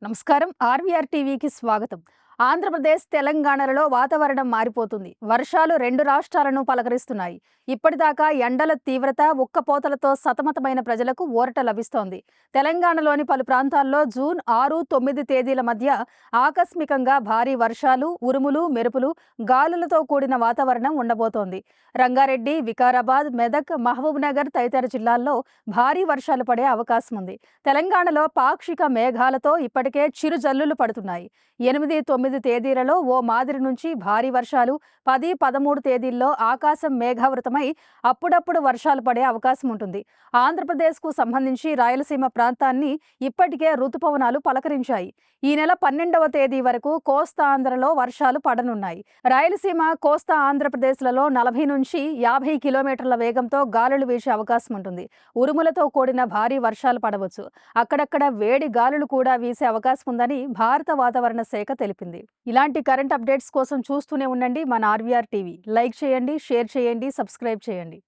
నమస్కారం. ఆర్వీఆర్ టీవీకి స్వాగతం. ఆంధ్రప్రదేశ్, తెలంగాణలలో వాతావరణం మారిపోతుంది. వర్షాలు రెండు రాష్ట్రాలను పలకరిస్తున్నాయి. ఇప్పటిదాకా ఎండల తీవ్రత, ఉక్కపోతలతో సతమతమైన ప్రజలకు ఊరట లభిస్తోంది. తెలంగాణలోని పలు ప్రాంతాల్లో జూన్ 6, 9 తేదీల మధ్య ఆకస్మికంగా భారీ వర్షాలు, ఉరుములు, మెరుపులు, గాలులతో కూడిన వాతావరణం ఉండబోతోంది. రంగారెడ్డి, వికారాబాద్, మెదక్, మహబూబ్నగర్ తదితర జిల్లాల్లో భారీ వర్షాలు పడే అవకాశం ఉంది. తెలంగాణలో పాక్షిక మేఘాలతో ఇప్పటికే చిరు జల్లులు పడుతున్నాయి. 8, 9 తేదీలలో ఓ మాదిరి నుంచి భారీ వర్షాలు, 10, 13 తేదీల్లో ఆకాశం మేఘావృతమై అప్పుడప్పుడు వర్షాలు పడే అవకాశం ఉంటుంది. ఆంధ్రప్రదేశ్కు సంబంధించి రాయలసీమ ప్రాంతాన్ని ఇప్పటికే రుతుపవనాలు పలకరించాయి. ఈ నెల 12వ తేదీ వరకు కోస్తా ఆంధ్రలో వర్షాలు పడనున్నాయి. రాయలసీమ, కోస్తా ఆంధ్రప్రదేశ్లలో 40 నుంచి 50 కిలోమీటర్ల వేగంతో గాలులు వీచే అవకాశం ఉంటుంది. ఉరుములతో కూడిన భారీ వర్షాలు పడవచ్చు. అక్కడక్కడ వేడి గాలులు కూడా వీసే అవకాశం ఉందని భారత వాతావరణ శాఖ తెలిపింది. ఇలాంటి కరెంట్ అప్డేట్స్ కోసం చూస్తూనే ఉండండి మన ఆర్వీఆర్ టీవీ. లైక్ చేయండి, షేర్ చేయండి, సబ్స్క్రైబ్ చేయండి.